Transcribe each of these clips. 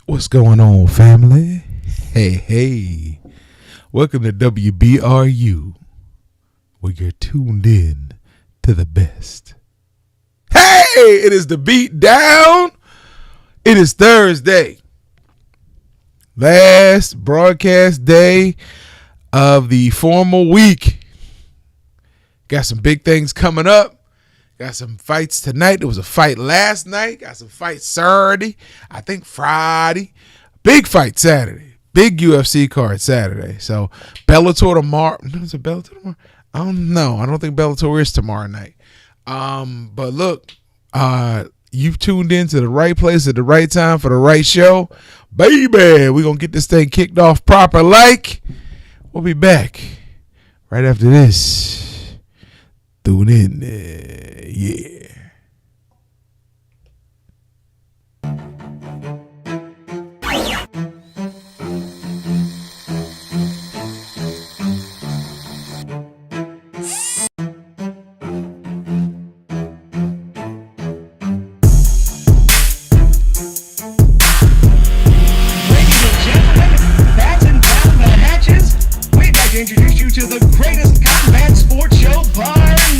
What's going on, family? Hey. Welcome to WBRU, where you're tuned in to the best. Hey, it is the Beatdown. It is Thursday. Last broadcast day of the formal week. Got some big things coming up. Got some fights tonight. There was a fight last night. Got some fights Saturday. I think Friday. Big fight Saturday. Big UFC card Saturday. So Bellator tomorrow. Is it Bellator tomorrow? I don't know. I don't think Bellator is tomorrow night. But look, you've tuned in to the right place at the right time for the right show. Baby, we're going to get this thing kicked off proper like. We'll be back right after this. Tune in there. Yeah. Introduce you to the greatest combat sports show bar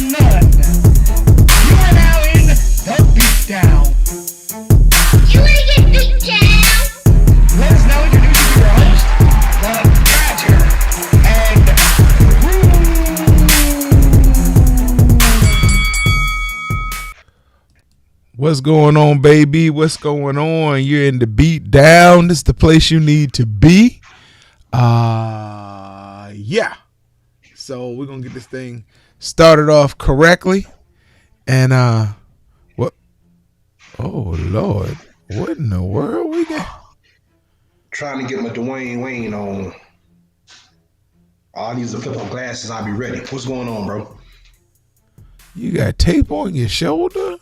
none. You are now in the Beatdown. You wanna get beat down? Let us now introduce you to your host, the Badger, and What's going on, baby? What's going on? You're in the Beatdown. This is the place you need to be. Yeah. So we're gonna get this thing started off correctly. And what? Oh Lord, what in the world we got? Trying to get my Dwayne Wayne on. All I need is a flip up glasses. I'll be ready. What's going on, bro? You got tape on your shoulder?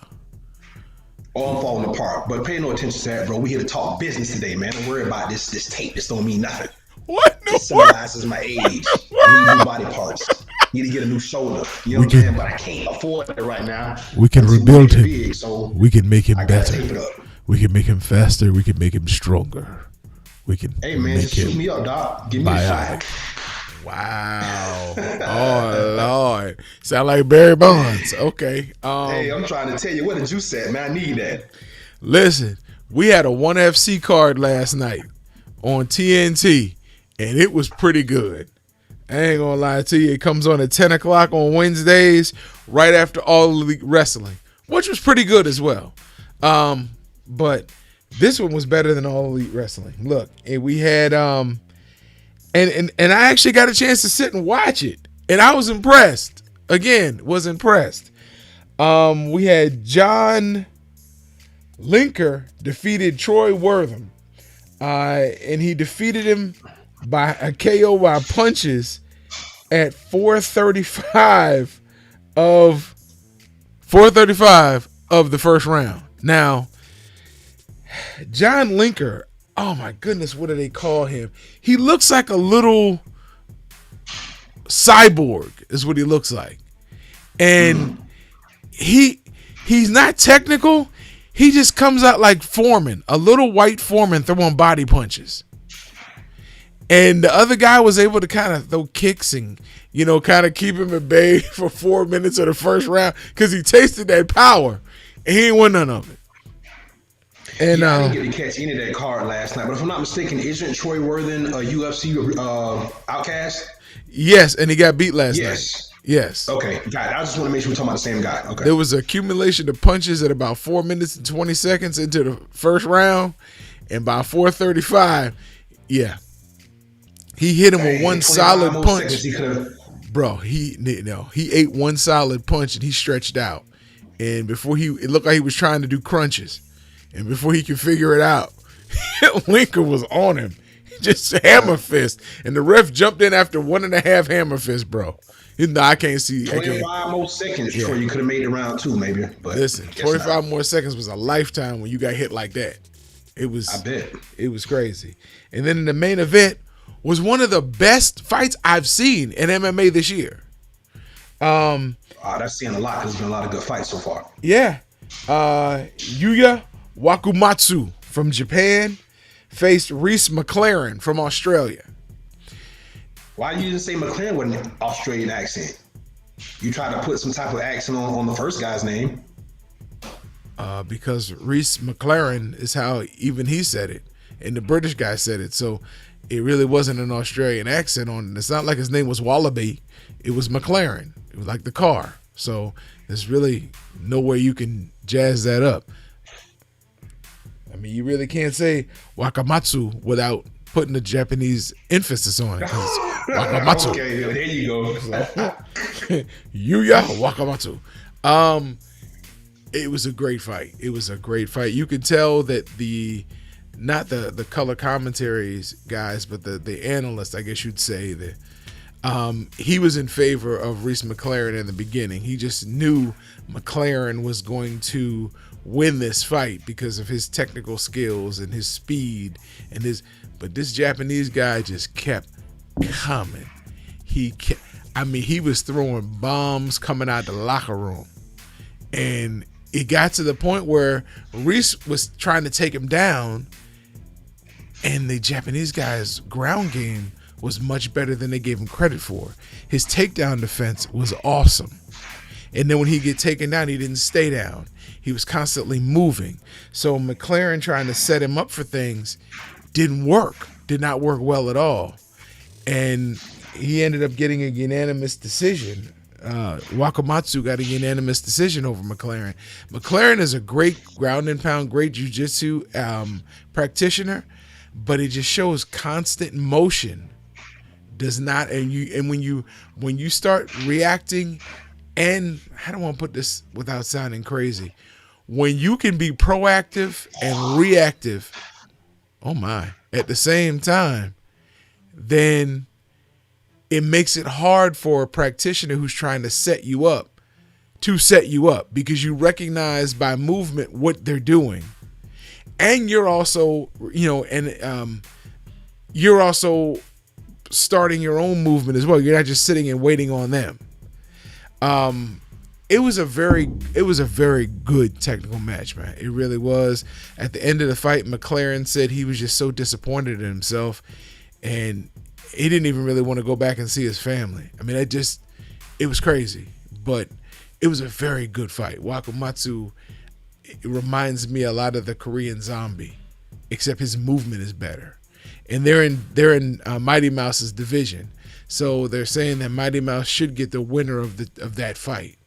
Oh, I'm falling apart. But pay no attention to that, bro. We here to talk business today, man. Don't worry about this tape. This don't mean nothing. What in It the world? symbolizes my age. I need new body parts. Need to get a new shoulder. You know what I'm saying? But I can't afford it right now. We can It's rebuild too him. big, so We can make him I gotta tape it better. up. We can make him faster. We can make him stronger. We can Hey, man, make just shoot him me up, doc. Give me a bionic. shot. Wow. Oh Lord. Sound like Barry Bonds. Okay. Hey, I'm trying to tell you, where the juice at, man? I need that. Listen, we had a 1FC card last night on TNT, and it was pretty good. I ain't gonna lie to you. It comes on at 10 o'clock on Wednesdays, right after All Elite Wrestling, which was pretty good as well. But this one was better than All Elite Wrestling. Look, and we had and I actually got a chance to sit and watch it, and I was impressed. Again, was impressed. We had John Linker defeated Troy Wortham, and he defeated him by a KO by punches at 4:35 of the first round. Now, John Linker, oh my goodness, what do they call him? He looks like a little cyborg, is what he looks like, and he's not technical. He just comes out like Foreman, a little white Foreman throwing body punches. And the other guy was able to kind of throw kicks and, kind of keep him at bay for 4 minutes of the first round because he tasted that power and he ain't won none of it. And I didn't get to catch any of that card last night, but if I'm not mistaken, isn't Troy Worthen a UFC outcast? yes, and he got beat last night. Yes. Okay, got it. I just want to make sure we're talking about the same guy. Okay. There was an accumulation of punches at about 4 minutes and 20 seconds into the first round, and by 4:35, yeah, he hit him with one solid punch. Bro, he ate one solid punch and he stretched out, and it looked like he was trying to do crunches, and before he could figure it out, Linker was on him, just hammer fist, and the ref jumped in after 1.5 hammer fist, bro. No, I can't see. 25 more seconds, Troy. You could have made it round 2, maybe. But listen, 25 more seconds was a lifetime when you got hit like that. It was. I bet. It was crazy. And then in the main event was one of the best fights I've seen in MMA this year. That's saying a lot because there's been a lot of good fights so far. Yeah. Yuya Wakumatsu from Japan faced Reese McLaren from Australia. Why you didn't say McLaren with an Australian accent? You tried to put some type of accent on the first guy's name. Because Reese McLaren is how even he said it, and the British guy said it. So it really wasn't an Australian accent on it. It's not like his name was Wallaby. It was McLaren. It was like the car. So there's really no way you can jazz that up. I mean, you really can't say Wakamatsu without putting the Japanese emphasis on it. Wakamatsu. Okay, there you go. Yuya Wakamatsu. It was a great fight. It was a great fight. You could tell that not the color commentaries guys, but the analysts, I guess you'd say, that he was in favor of Reese McLaren in the beginning. He just knew McLaren was going to win this fight because of his technical skills and his speed but this Japanese guy just kept coming. He was throwing bombs coming out the locker room, and it got to the point where Reese was trying to take him down, and the Japanese guy's ground game was much better than they gave him credit for. His takedown defense was awesome. And then when he get taken down, he didn't stay down. He was constantly moving. So McLaren trying to set him up for things did not work well at all. And he ended up getting a unanimous decision. Wakamatsu got a unanimous decision over McLaren. McLaren is a great ground and pound, great jiu-jitsu practitioner, but it just shows constant motion. Does not, and when you start reacting, and I don't want to put this without sounding crazy, when you can be proactive and reactive, at the same time, then it makes it hard for a practitioner who's trying to set you up because you recognize by movement what they're doing. And you're also, you're also starting your own movement as well. You're not just sitting and waiting on them. It was a very good technical match, man. It really was. At the end of the fight, McLaren said he was just so disappointed in himself, and he didn't even really want to go back and see his family. I mean, it was crazy, but it was a very good fight. Wakamatsu, it reminds me a lot of the Korean Zombie, except his movement is better. And they're in Mighty Mouse's division, so they're saying that Mighty Mouse should get the winner of that fight.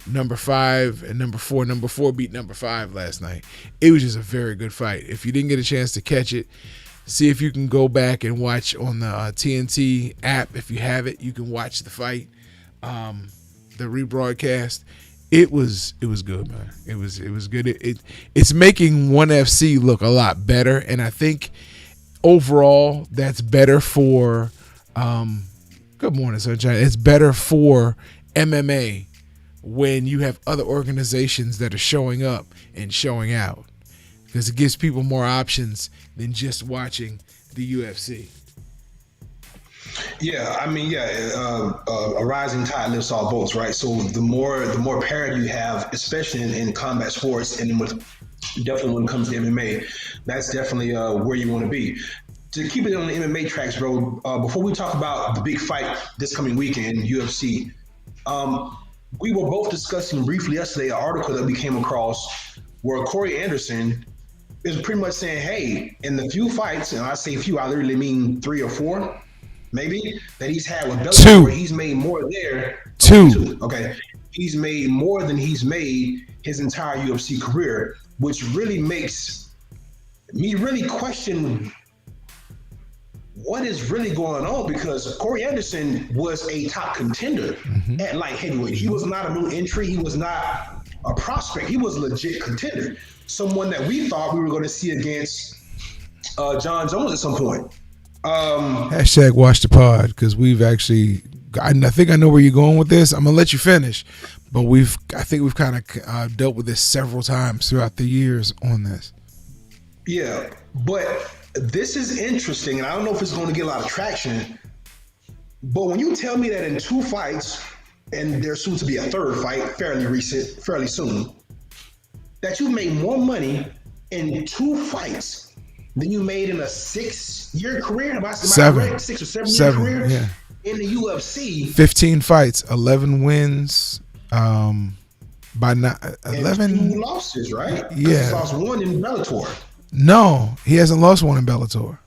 Number 5 and number 4. Number 4 beat number 5 last night. It was just a very good fight. If you didn't get a chance to catch it, see if you can go back and watch on the TNT app. If you have it, you can watch the fight, the rebroadcast. It was good, man. It was good. It's making ONE FC look a lot better, and I think overall that's better for good morning, Sunshine. It's better for MMA when you have other organizations that are showing up and showing out, because it gives people more options than just watching the UFC. Yeah, I mean, a rising tide lifts all boats, right? So the more parity you have, especially in combat sports, and definitely when it comes to MMA, that's definitely where you want to be. To keep it on the MMA tracks, bro, before we talk about the big fight this coming weekend, UFC, we were both discussing briefly yesterday an article that we came across where Corey Anderson is pretty much saying, hey, in the few fights, and I say few, I literally mean 3 or 4, maybe, that he's had with Bellator, where he's made more there. Two. Okay. He's made more than he's made his entire UFC career, which really makes me really question what is really going on, because Corey Anderson was a top contender at light heavyweight. He was not a new entry. He was not a prospect. He was a legit contender. Someone that we thought we were going to see against John Jones at some point. Hashtag watch the pod, because we've actually, I think I know where you're going with this. I'm going to let you finish, but I think we've kind of dealt with this several times throughout the years on this. Yeah, but this is interesting, and I don't know if it's going to get a lot of traction, but when you tell me that in 2 fights, and there's soon to be a 3rd fight, fairly soon, that you've made more money in 2 fights Then you made in a 6-year career. Am I Seven. correct? 6 or 7 year 7, career yeah. in the UFC. 15 fights, 11 wins, by not And 11. 2 losses, right? 'Cause Yeah. he lost 1 in Bellator. No, he hasn't lost one in Bellator.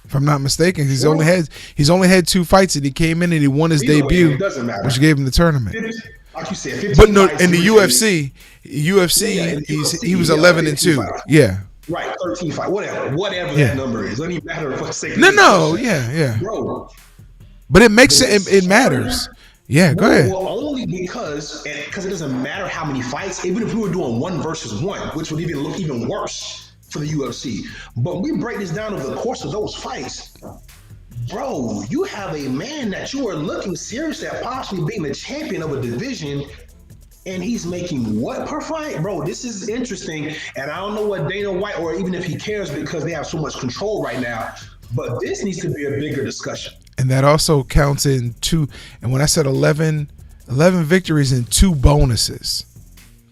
If I'm not mistaken, he's only had 2 fights, and he came in and he won his Either way, debut, it doesn't matter. which gave him the tournament. Like you said, 15 But no, fights, in the 3 UFC, Yeah, in the UFC, he was yeah, 11-2. 15 fights. Yeah. Right, 13 fight, whatever Yeah. that number is. Doesn't even matter for the sake of No, discussion. yeah. Bro, But it makes it matters. Yeah, go ahead. Well, only because it doesn't matter how many fights, even if we were doing 1 versus 1, which would even look even worse for the UFC. But we break this down over the course of those fights. Bro, you have a man that you are looking seriously at possibly being the champion of a division, and he's making what per fight? Bro, this is interesting, and I don't know what Dana White, or even if he cares, because they have so much control right now, but this needs to be a bigger discussion. And that also counts in 2. And when I said 11 victories and 2 bonuses,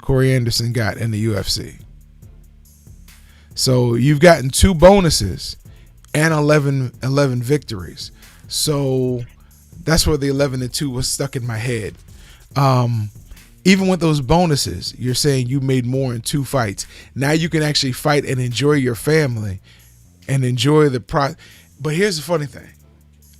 Corey Anderson got in the UFC. So you've gotten 2 bonuses and 11 victories. So that's where the 11-2 was stuck in my head. Even with those bonuses, you're saying you made more in 2 fights. Now you can actually fight and enjoy your family and enjoy the But here's the funny thing.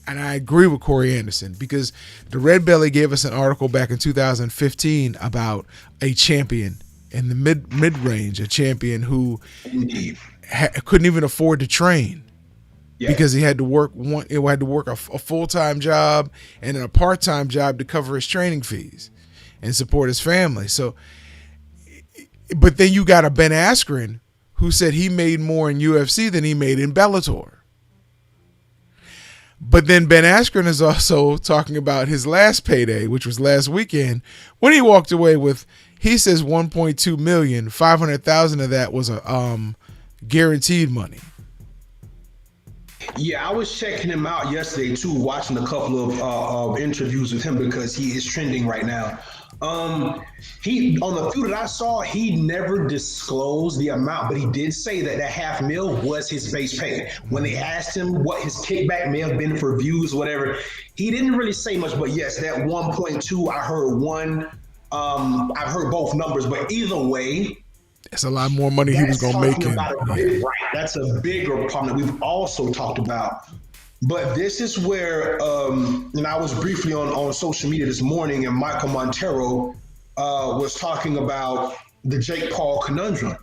And I agree with Corey Anderson, because the Red Belly gave us an article back in 2015 about a champion in the mid-range, a champion who couldn't even afford to train because he had to work a full-time job and then a part-time job to cover his training fees and support his family. So, but then you got a Ben Askren who said he made more in UFC than he made in Bellator. But then Ben Askren is also talking about his last payday, which was last weekend, when he walked away with, he says, $1.2 million. $500,000 of that was a guaranteed money. Yeah, I was checking him out yesterday too, watching a couple of interviews with him because he is trending right now. He, on the few that I saw, he never disclosed the amount, but he did say that $500,000 was his base pay. When they asked him what his kickback may have been for views, whatever, he didn't really say much. But yes, that 1.2, I heard one. I've heard both numbers, but either way, it's a lot more money he was going to make. Right, that's a bigger problem that we've also talked about. But this is where, and I was briefly on social media this morning, and Michael Montero was talking about the Jake Paul conundrum.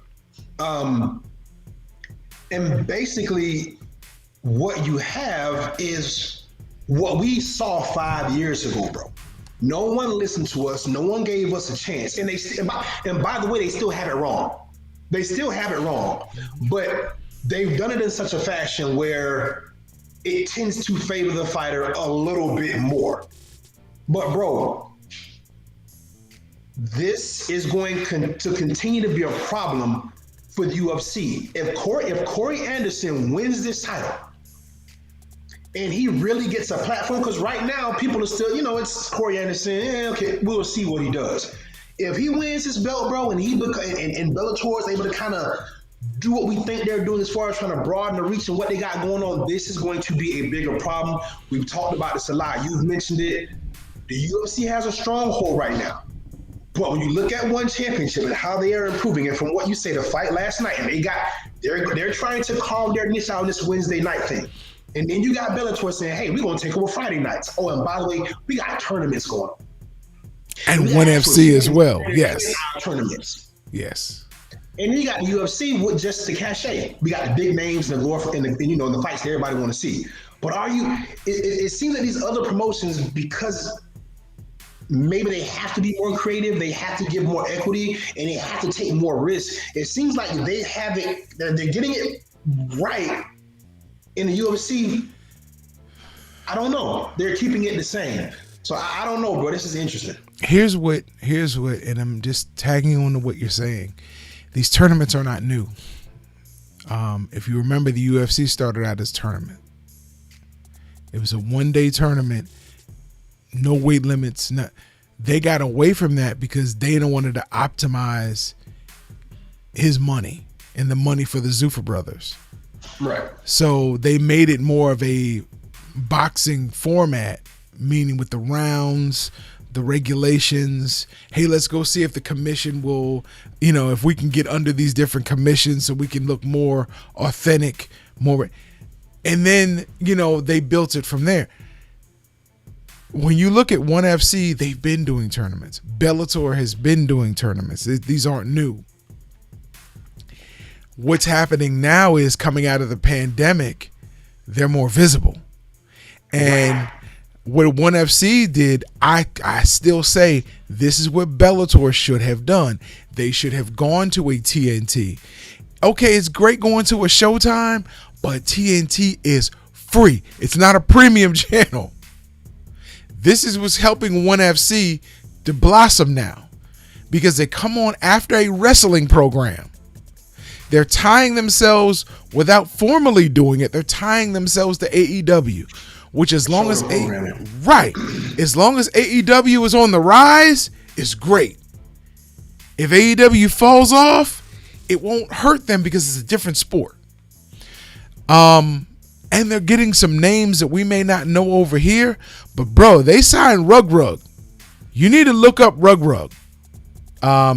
And basically, what you have is what we saw 5 years ago, bro. No one listened to us. No one gave us a chance. And by the way, they still have it wrong. They still have it wrong. But they've done it in such a fashion where it tends to favor the fighter a little bit more. But bro, this is going to continue to be a problem for the UFC. If Corey Anderson wins this title, and he really gets a platform, because right now people are still, it's Corey Anderson. Okay, we'll see what he does. If he wins his belt, bro, and Bellator is able to kind of do what we think they're doing as far as trying to broaden the reach and what they got going on, this is going to be a bigger problem. We've talked about this a lot. You've mentioned it. The UFC has a stronghold right now. But when you look at one championship and how they are improving, and from what you say, the fight last night, and they're trying to carve their niche out on this Wednesday night thing. And then you got Bellator saying, hey, we're going to take over Friday nights. Oh, and by the way, we got tournaments going on. And ONE FC as well. Yes. Tournaments. Yes. And then you got the UFC with just the cachet. We got the big names and the glory and the fights that everybody want to see. But it seems that these other promotions, because maybe they have to be more creative, they have to give more equity, and they have to take more risks. It seems like they have it, they're getting it right in the UFC. I don't know. They're keeping it the same. So I don't know, bro. This is interesting. Here's what, and I'm just tagging on to what you're saying. These tournaments are not new. If you remember, the UFC started out as tournament. It was a one-day tournament, no weight limits. They got away from that because Dana wanted to optimize his money and the money for the Zuffa brothers. Right. So they made it more of a boxing format, meaning with the rounds, the regulations. Hey, let's go see if the commission will, if we can get under these different commissions so we can look more authentic, more. And then, they built it from there. When you look at ONE FC, they've been doing tournaments. Bellator has been doing tournaments. These aren't new. What's happening now is, coming out of the pandemic, they're more visible. And what ONE FC did, I still say this is what Bellator should have done. They should have gone to a TNT. Okay, it's great going to a Showtime, but TNT is free. It's not a premium channel. This is what's helping ONE FC to blossom now, because they come on after a wrestling program. They're tying themselves, without formally doing it, they're tying themselves to AEW, which as long as AEW is on the rise, is great. If AEW falls off, it won't hurt them because it's a different sport. And they're getting some names that we may not know over here, but bro, they signed Rug Rug. You need to look up Rug Rug.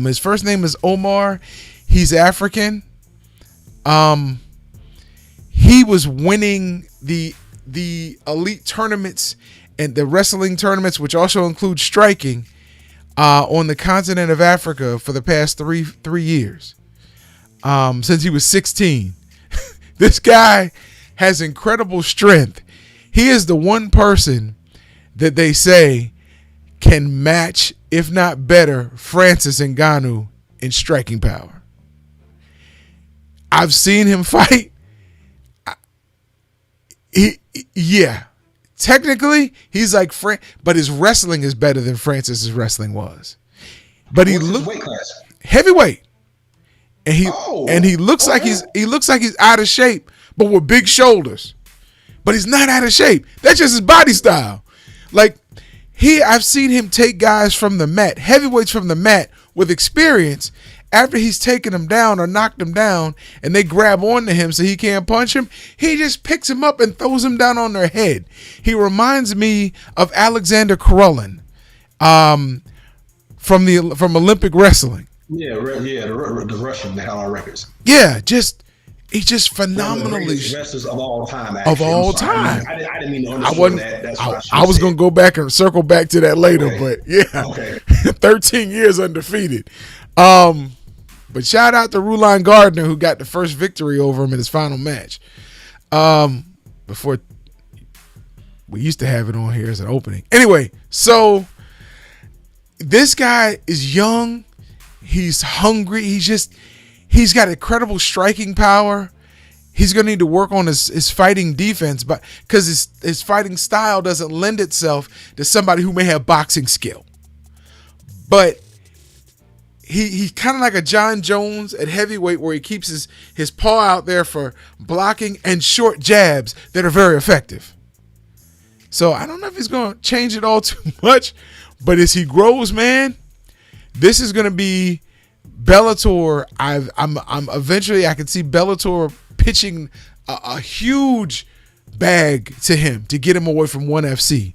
His first name is Omar. He's African. He was winning the elite tournaments and the wrestling tournaments, which also include striking, on the continent of Africa for the past three years, since he was 16. This guy has incredible strength. He is the one person that they say can match, if not better, Francis Ngannou in striking power. I've seen him fight. Technically, he's like but his wrestling is better than Francis's wrestling was. But he looks weight class? Heavyweight, and he looks like he's out of shape, but with big shoulders. But he's not out of shape. That's just his body style. Like I've seen him take guys from the mat, heavyweights from the mat with experience. After he's taken them down or knocked them down and they grab onto him so he can't punch him, he just picks him up and throws him down on their head. He reminds me of Alexander Karelin from Olympic wrestling. The Russian that had our records. Yeah, he's just phenomenally wrestlers of all time. Actually. Of all time. I didn't mean to understand that. That's I was going to go back and circle back to that later, but yeah. Okay. 13 years undefeated. But shout out to Rulon Gardner, who got the first victory over him in his final match. Before we used to have it on here as an opening. Anyway, so this guy is young. He's hungry. He's got incredible striking power. He's going to need to work on his fighting defense, but because his fighting style doesn't lend itself to somebody who may have boxing skill. But he's kind of like a John Jones at heavyweight, where he keeps his paw out there for blocking and short jabs that are very effective. So I don't know if he's going to change it all too much, but as he grows, man, this is going to be Bellator. I'm eventually, I can see Bellator pitching a huge bag to him to get him away from ONE FC.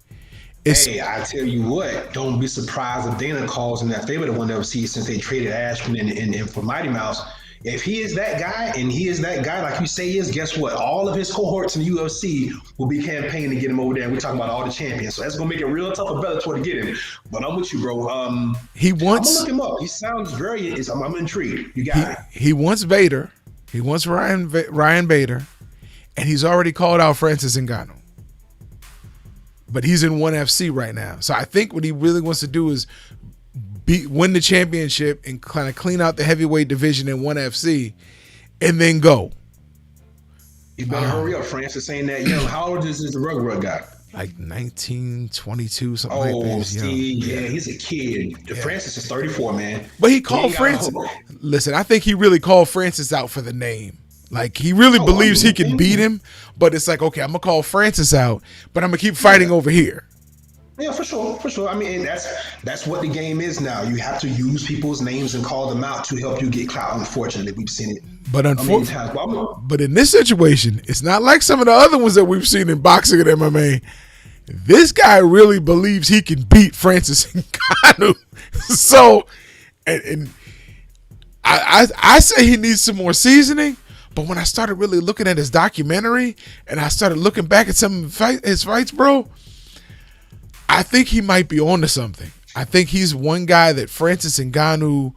Hey, I tell you what, don't be surprised if Dana calls in that favor to ONE FC, since they traded Ashman and for Mighty Mouse. If he is that guy, and he is that guy like you say he is, guess what? All of his cohorts in the UFC will be campaigning to get him over there. And we're talking about all the champions. So that's going to make it real tough for Bellator to get him. But I'm with you, bro. I'm going to look him up. He sounds I'm intrigued. You got it. He wants Bader. He wants Ryan Bader. And he's already called out Francis Ngannou. But he's in ONE FC right now. So I think what he really wants to do is win the championship and kind of clean out the heavyweight division in ONE FC and then go. You better hurry up, Francis, saying that young. How old is the Rug guy? Like 19, 22, something like that. He's a kid. Yeah. Francis is 34, man. But he called Francis. Listen, I think he really called Francis out for the name. Like, he really believes he can beat him, but it's like, okay, I'm going to call Francis out, but I'm going to keep fighting over here. Yeah, for sure, for sure. I mean, and that's what the game is now. You have to use people's names and call them out to help you get clout. Unfortunately, we've seen it But a million times. but in this situation, it's not like some of the other ones that we've seen in boxing and MMA. This guy really believes he can beat Francis Ngannou. So, and I say he needs some more seasoning. But when I started really looking at his documentary and I started looking back at some of his fights, bro, I think he might be onto something. I think he's one guy that Francis Ngannou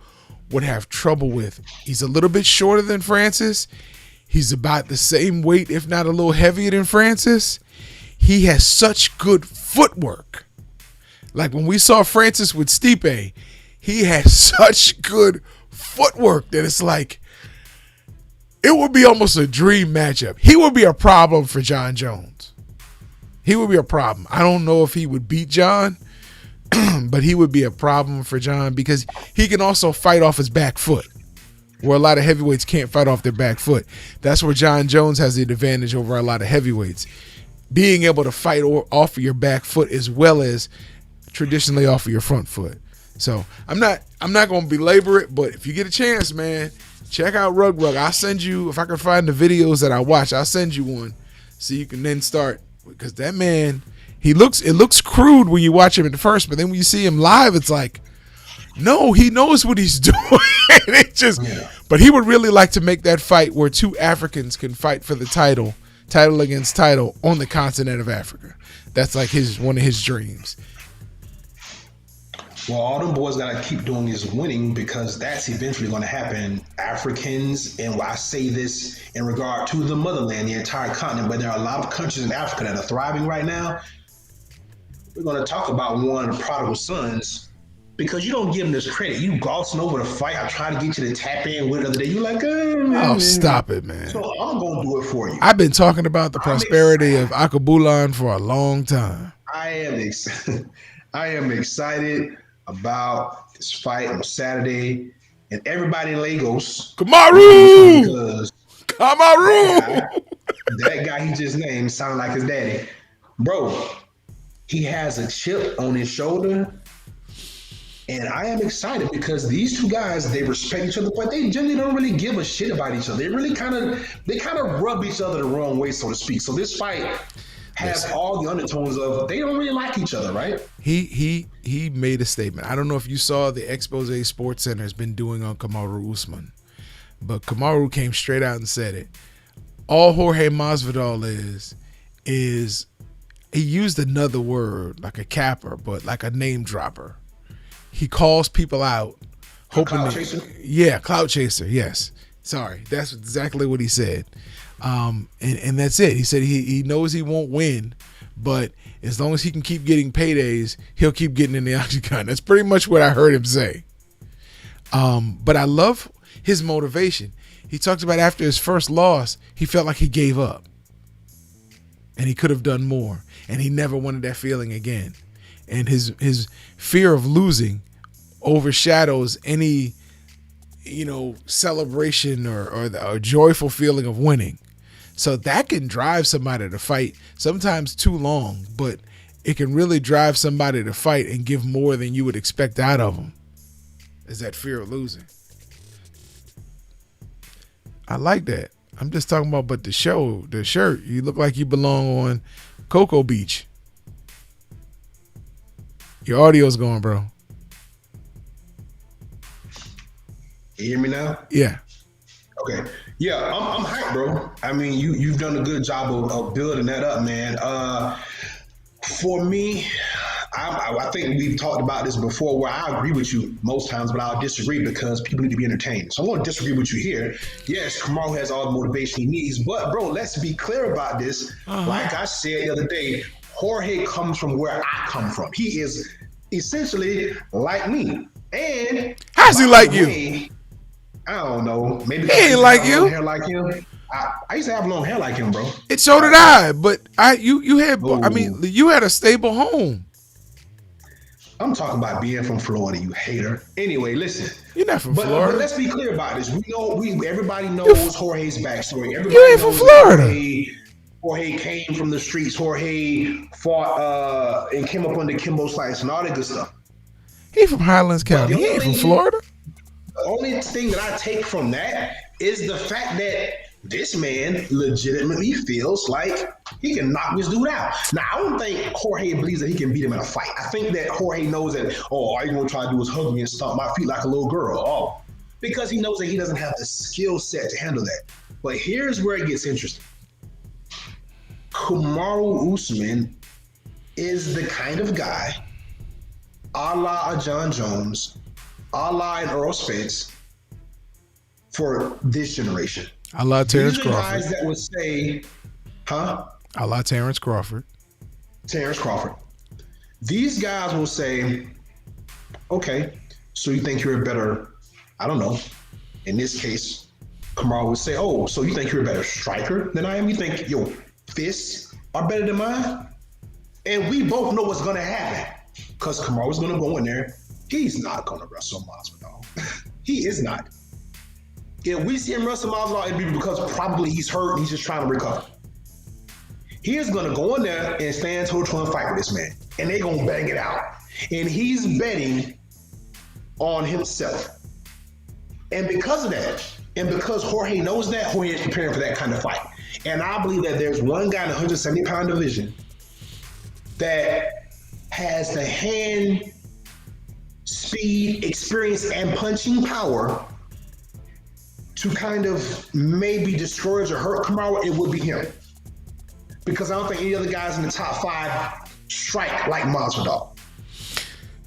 would have trouble with. He's a little bit shorter than Francis. He's about the same weight, if not a little heavier than Francis. He has such good footwork. Like when we saw Francis with Stipe, he has such good footwork that it's like, it would be almost a dream matchup. He would be a problem for John Jones. He would be a problem. I don't know if he would beat John, but he would be a problem for John because he can also fight off his back foot, where a lot of heavyweights can't fight off their back foot. That's where John Jones has the advantage over a lot of heavyweights. Being able to fight off of your back foot as well as traditionally off of your front foot. So I'm not going to belabor it, but if you get a chance, man, check out Rug. I'll send you, if I can find the videos that I watch, I'll send you one so you can then start. Because that man, it looks crude when you watch him at the first, but then when you see him live, it's like, no, he knows what he's doing. But he would really like to make that fight where two Africans can fight for the title against title on the continent of Africa. That's like one of his dreams. Well, all them boys gotta keep doing is winning because that's eventually going to happen. Africans, and I say this in regard to the motherland, the entire continent, but there are a lot of countries in Africa that are thriving right now. We're going to talk about one of the prodigal sons because you don't give him this credit. You glossing over the fight. I tried to get you to tap in with it the other day. You're like, oh, stop it, man. So I'm going to do it for you. I've been talking about the prosperity of Akabulan for a long time. I am excited about this fight on Saturday, and everybody in Lagos. Kamaru! That guy he just named sounded like his daddy. Bro, he has a chip on his shoulder, and I am excited because these two guys, they respect each other, but they generally don't really give a shit about each other. They really kind of rub each other the wrong way, so to speak. So this fight has all the undertones of they don't really like each other, right? He made a statement. I don't know if you saw the expose Sports Center has been doing on Kamaru Usman, but Kamaru came straight out and said it. All Jorge Masvidal is he used another word like a capper, but like a name dropper. He calls people out, hoping clout chaser? Yeah, clout chaser. Yes, sorry, that's exactly what he said. And that's it. He said he knows he won't win, but as long as he can keep getting paydays, he'll keep getting in the octagon. That's pretty much what I heard him say. But I love his motivation. He talks about after his first loss, he felt like he gave up. And he could have done more. And he never wanted that feeling again. And his fear of losing overshadows any, celebration or joyful feeling of winning. So that can drive somebody to fight, sometimes too long, but it can really drive somebody to fight and give more than you would expect out of them. Is that fear of losing. I like that. I'm just talking about, but the shirt, you look like you belong on Cocoa Beach. Your audio's going, bro. You hear me now? Yeah. Okay. Yeah, I'm hyped, bro. I mean, you've done a good job of building that up, man. For me, I think we've talked about this before where I agree with you most times, but I'll disagree because people need to be entertained. So I'm going to disagree with you here. Yes, Kamaru has all the motivation he needs, but, bro, let's be clear about this. Like I said the other day, Jorge comes from where I come from. He is essentially like me. And how's he like you? I don't know. Maybe he ain't like you. Hair like him. I used to have long hair like him, bro. And so did I. But you had. Ooh. I mean, you had a stable home. I'm talking about being from Florida, you hater. Anyway, listen. You're not from Florida. But let's be clear about this. Everybody knows Jorge's backstory. Everybody you ain't from Florida. Jorge came from the streets. Jorge fought and came up under Kimbo Slice and all that good stuff. He from Highlands But County. the He ain't only from Florida. The only thing that I take from that is the fact that this man legitimately feels like he can knock this dude out. Now, I don't think Jorge believes that he can beat him in a fight. I think that Jorge knows that, all you're going to try to do is hug me and stomp my feet like a little girl. Oh, because he knows that he doesn't have the skill set to handle that. But here's where it gets interesting. Kamaru Usman is the kind of guy, a la a John Jones, a la an Earl Spence, for this generation. I love Terrence These are Crawford. guys that would say, I love Terrence Crawford. Terrence Crawford. These guys will say, okay, so you think you're a better, I don't know, in this case, Kamaru would say, oh, so you think you're a better striker than I am? You think your fists are better than mine? And we both know what's going to happen because Kamaru's going to go in there. He's not going to wrestle Masvidal. He is not. If we see him wrestle Masvidal, it'd be because probably he's hurt and he's just trying to recover. He is going to go in there and stand toe-to-toe and fight with this man. And they're going to bang it out. And he's betting on himself. And because of that, and because Jorge knows that, Jorge is preparing for that kind of fight. And I believe that there's one guy in the 170-pound division that has the hand, speed, experience, and punching power to kind of maybe destroy or hurt Kamaru. It would be him. Because I don't think any other guys in the top 5 strike like Masvidal.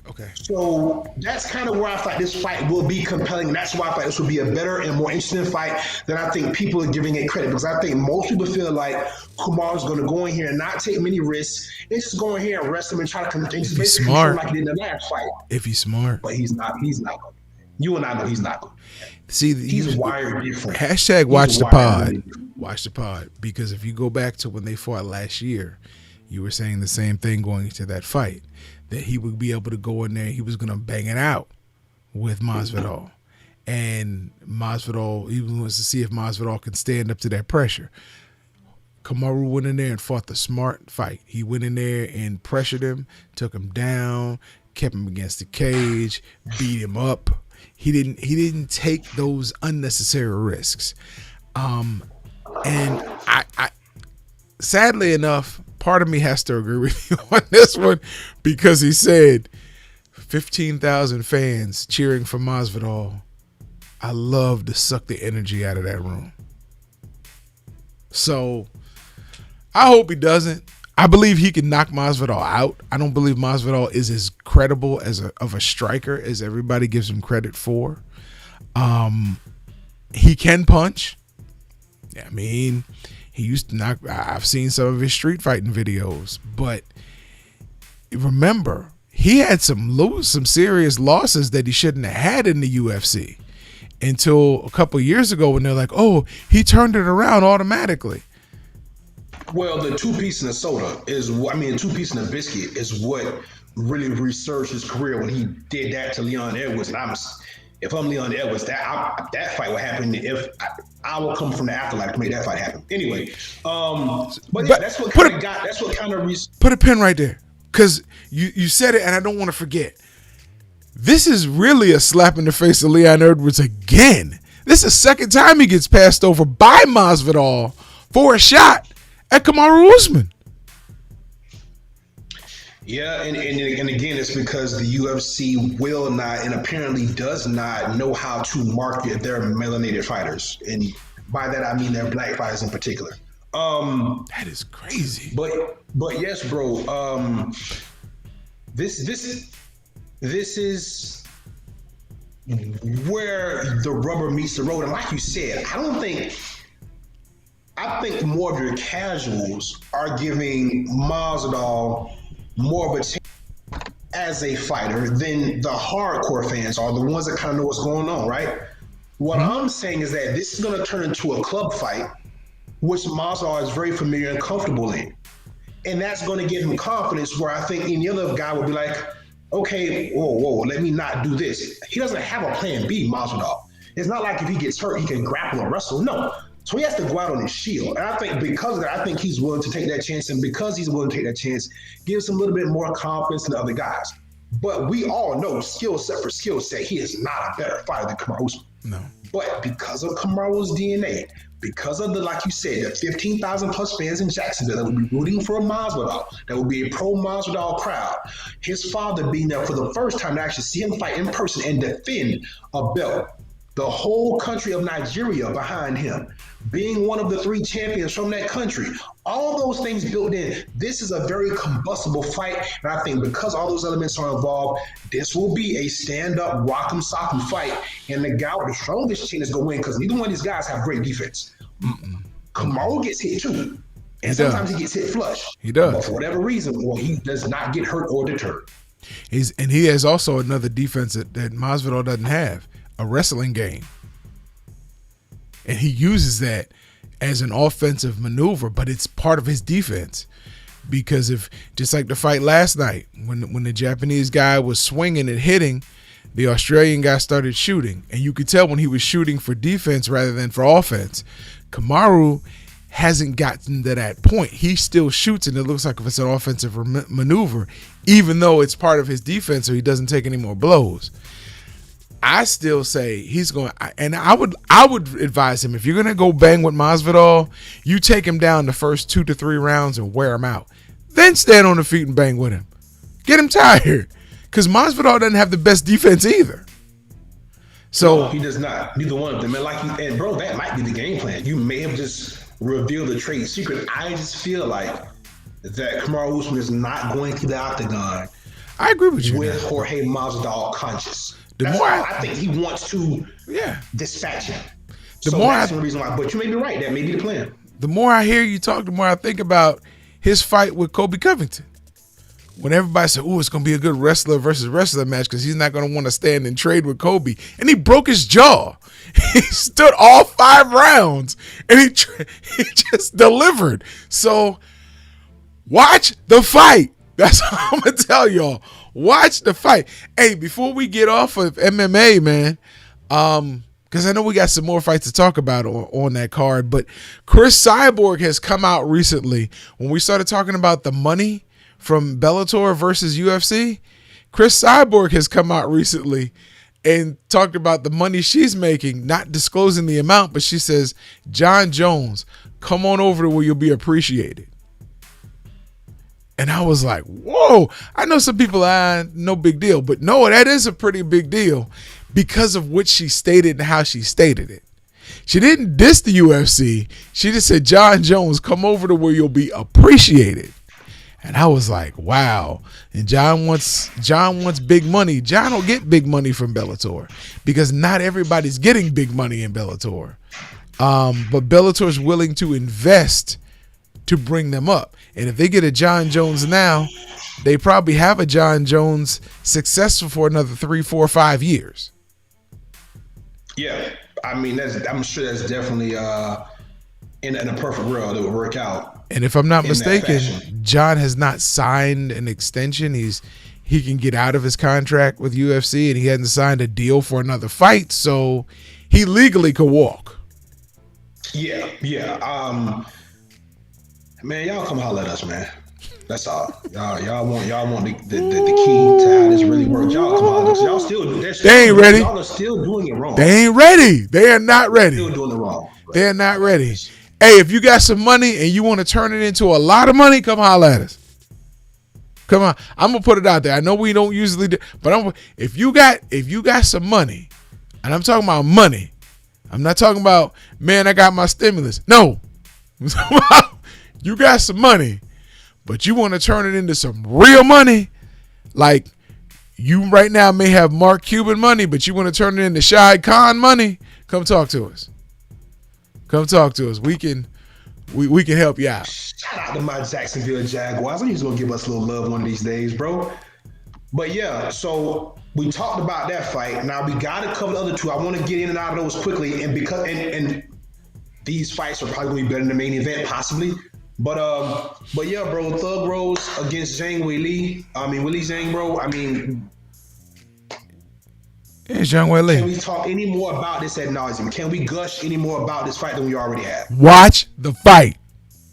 Okay. So that's kind of where I thought this fight will be compelling. And that's why I thought this would be a better and more interesting fight than I think people are giving it credit. Because I think most people feel like Kamaru's going to go in here and not take many risks and just go in here and rest him and try to convince him smart, like he did in the last fight. If he's smart. But he's not. He's not going to. You and I know he's not going to. See, he's wired different. Hashtag watch the pod. Watch the pod. Because if you go back to when they fought last year, you were saying the same thing going into that fight. That he would be able to go in there, he was going to bang it out with Masvidal. And Masvidal, even wants to see if Masvidal can stand up to that pressure. Kamaru went in there and fought the smart fight. He went in there and pressured him, took him down, kept him against the cage, beat him up. He didn't take those unnecessary risks. And I sadly enough, part of me has to agree with you on this one because he said 15,000 fans cheering for Masvidal. I love to suck the energy out of that room. So I hope he doesn't. I believe he can knock Masvidal out. I don't believe Masvidal is as credible of a striker as everybody gives him credit for. He can punch. I mean, he used to knock. I've seen some of his street fighting videos, but remember, he had some serious losses that he shouldn't have had in the UFC until a couple of years ago when they're like, oh, he turned it around automatically. Well, the 2-piece in the soda the 2-piece in the biscuit is what really resurged his career when he did that to Leon Edwards. And if I'm Leon Edwards, that fight would happen if I will come from the afterlife to make that fight happen. Anyway, but yeah, that's what kind of put a pin right there because you said it, and I don't want to forget. This is really a slap in the face of Leon Edwards again. This is the second time he gets passed over by Masvidal for a shot at Kamaru Usman. Yeah, and again, it's because the UFC will not and apparently does not know how to market their melanated fighters, and by that I mean their black fighters in particular. That is crazy. But yes, bro. This is where the rubber meets the road, and like you said, I think more of your casuals are giving Masvidal more of a chance as a fighter than the hardcore fans are, the ones that kind of know what's going on, right? What I'm saying is that this is going to turn into a club fight, which Masvidal is very familiar and comfortable in. And that's going to give him confidence where I think any other guy would be like, okay, whoa, let me not do this. He doesn't have a plan B, Masvidal. It's not like if he gets hurt, he can grapple or wrestle. No. So he has to go out on his shield. And I think because of that, I think he's willing to take that chance. And because he's willing to take that chance, gives him a little bit more confidence than the other guys. But we all know skill set for skill set, he is not a better fighter than Kamaru Usman. No. But because of Kamaru's DNA, because of the, like you said, the 15,000 plus fans in Jacksonville that would be rooting for a Masvidal, that would be a pro Masvidal crowd, his father being there for the first time to actually see him fight in person and defend a belt, the whole country of Nigeria behind him, being one of the 3 champions from that country, all those things built in. This is a very combustible fight, and I think because all those elements are involved, this will be a stand-up, rock'em sock'em fight, and the guy with the strongest chin is going to win because neither one of these guys have great defense. Kamaru gets hit too, and sometimes he gets hit flush. He does. But for whatever reason, well, he does not get hurt or deterred. And he has also another defense that Masvidal doesn't have, a wrestling game. And he uses that as an offensive maneuver, but it's part of his defense. Because if, just like the fight last night, when the Japanese guy was swinging and hitting, the Australian guy started shooting. And you could tell when he was shooting for defense rather than for offense. Kamaru hasn't gotten to that point. He still shoots, and it looks like if it's an offensive maneuver, even though it's part of his defense, so he doesn't take any more blows. I still say he's going, and I would advise him, if you're going to go bang with Masvidal, you take him down the first 2 to 3 rounds and wear him out. Then stand on the feet and bang with him. Get him tired. Because Masvidal doesn't have the best defense either. So no, he does not. Neither one of them. And bro, that might be the game plan. You may have just revealed the trade secret. I just feel like that Kamaru Usman is not going to the octagon. I agree with you. With Jorge Masvidal conscious. I think he wants to dispatch him. That's the reason why. But you may be right. That may be the plan. The more I hear you talk, the more I think about his fight with Kobe Covington. When everybody said, "Oh, it's going to be a good wrestler versus wrestler match," because he's not going to want to stand and trade with Kobe, and he broke his jaw. He stood all 5 rounds, and he just delivered. So watch the fight. That's all I'm going to tell y'all. Watch the fight. Hey, before we get off of MMA, man, because I know we got some more fights to talk about on that card, but Chris Cyborg has come out recently. When we started talking about the money from Bellator versus UFC, Chris Cyborg has come out recently and talked about the money she's making, not disclosing the amount, but she says, John Jones, come on over to where you'll be appreciated. And I was like, whoa, I know some people, no big deal. But no, that is a pretty big deal because of what she stated and how she stated it. She didn't diss the UFC. She just said, John Jones, come over to where you'll be appreciated. And I was like, wow. And John wants big money. John will get big money from Bellator because not everybody's getting big money in Bellator. But Bellator is willing to invest to bring them up. And if they get a John Jones now, they probably have a John Jones successful for another 3, 4, 5 years. Yeah, I mean, I'm sure that's definitely in a perfect world it would work out. And if I'm not mistaken, John has not signed an extension. He can get out of his contract with UFC, and he hasn't signed a deal for another fight, so he legally could walk. Yeah. Man, y'all come holler at us, man. That's all. Y'all want the key to how this really works. Y'all come holler at us. Y'all still they ain't ready. Y'all are still doing it wrong. They ain't ready. They are not ready. Still doing it wrong. They are not ready. Hey, if you got some money and you want to turn it into a lot of money, come holler at us. Come on, I'm gonna put it out there. I know we don't usually do, but if you got some money, and I'm talking about money, I'm not talking about, man, I got my stimulus. No, I'm talking about you got some money, but you want to turn it into some real money. Like you right now may have Mark Cuban money, but you want to turn it into Shahid Khan money. Come talk to us. Come talk to us. We can help you out. Shout out to my Jacksonville Jaguars. I know he's gonna give us a little love one of these days, bro. But yeah, so we talked about that fight. Now we gotta cover the other 2. I want to get in and out of those quickly, and because these fights are probably gonna be better than the main event, possibly. But yeah, bro, Thug Rose against Willie Zhang, bro. I mean, It's Zhang Wei Can Li. we talk any more about this ad nauseum? Can we gush any more about this fight than we already have? Watch the fight.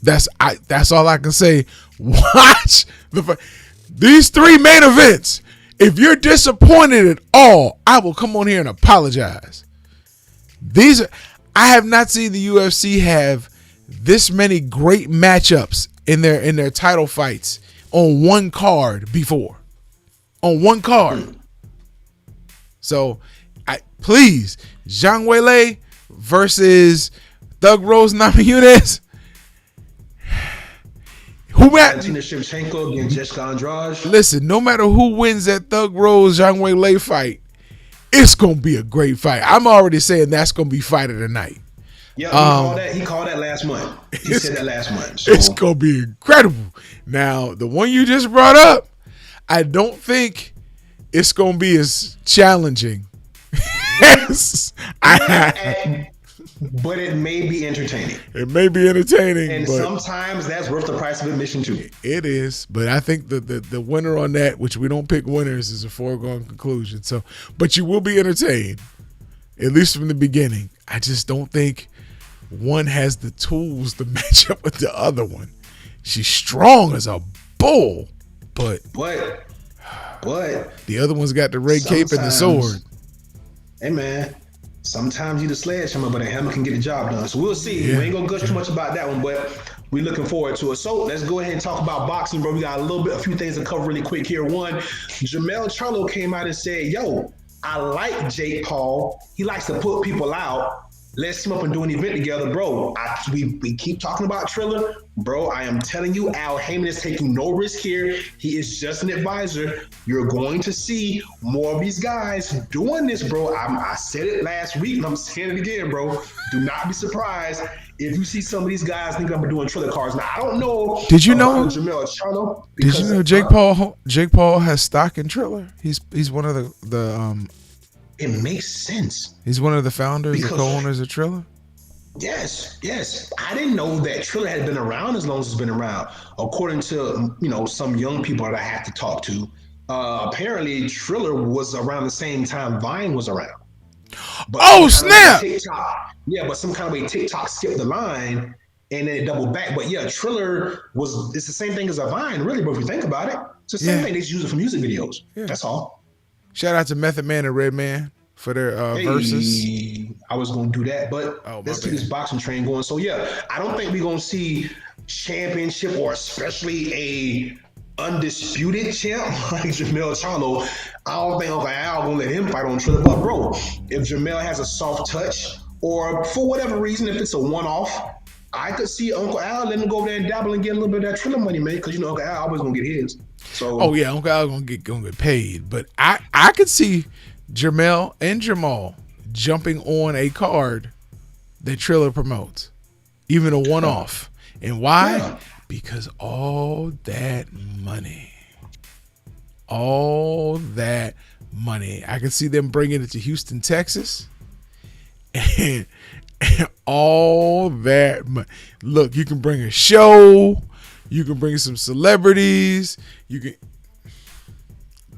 That's all I can say. Watch the fight. These 3 main events. If you're disappointed at all, I will come on here and apologize. I have not seen the UFC have this many great matchups in their title fights on one card before. On one card. So, please, Zhang Weili versus Thug Rose Namajunas. Valentina Shevchenko against Jessica Andrade. Listen, no matter who wins that Thug Rose Zhang Weili fight, it's gonna be a great fight. I'm already saying that's gonna be fight of the night. Yeah, he called that last month. He said that last month. So. It's gonna be incredible. Now, the one you just brought up, I don't think it's gonna be as challenging. But it may be entertaining. It may be entertaining, and but sometimes that's worth the price of admission too. It is, but I think the winner on that, which we don't pick winners, is a foregone conclusion. So, but you will be entertained, at least from the beginning. I just don't think one has the tools to match up with the other one. She's strong as a bull, but the other one's got the red cape and the sword. Hey man, sometimes you the sledgehammer, but a hammer can get the job done. So we'll see. Yeah. We ain't gonna gush too much about that one, but we're looking forward to it. So let's go ahead and talk about boxing, bro. We got a few things to cover really quick here. One, Jermell Charlo came out and said, "Yo, I like Jake Paul. He likes to put people out. Let's team up and do an event together, bro." We keep talking about Triller, bro. I am telling you, Al Heyman is taking no risk here. He is just an advisor. You're going to see more of these guys doing this, bro. I said it last week, and I'm saying it again, bro. Do not be surprised if you see some of these guys thinking I'm doing Triller cards. Now, I don't know. Did you know Jermell Charlo? Did you know Jake Paul has stock in Triller? He's one of the It makes sense. He's one of the founders, the co-owners of Triller. Yes. I didn't know that Triller had been around as long as it's been around. According to some young people that I had to talk to, apparently Triller was around the same time Vine was around. But snap! But some kind of way TikTok skipped the line and then it doubled back. But yeah, Triller it's the same thing as a Vine, really. But if you think about it, it's the same thing. They just use it for music videos. Yeah. That's all. Shout out to Method Man and Redman for their verses. I was going to do that, but let's keep this boxing train going. So, yeah, I don't think we're going to see championship or especially a undisputed champ like Jermell Charlo. I don't think Uncle Al going to let him fight on Triller. But, bro, if Jermell has a soft touch or for whatever reason, if it's a one-off, I could see Uncle Al letting him go over there and dabble and get a little bit of that Triller money, man, because, Uncle Al always going to get his. So, Uncle Al gonna get paid, but I could see Jermell and Jamal jumping on a card that Triller promotes, even a one-off. And why? Yeah. Because all that money, I could see them bringing it to Houston, Texas, and all that money. Look, you can bring a show. You can bring some celebrities. You can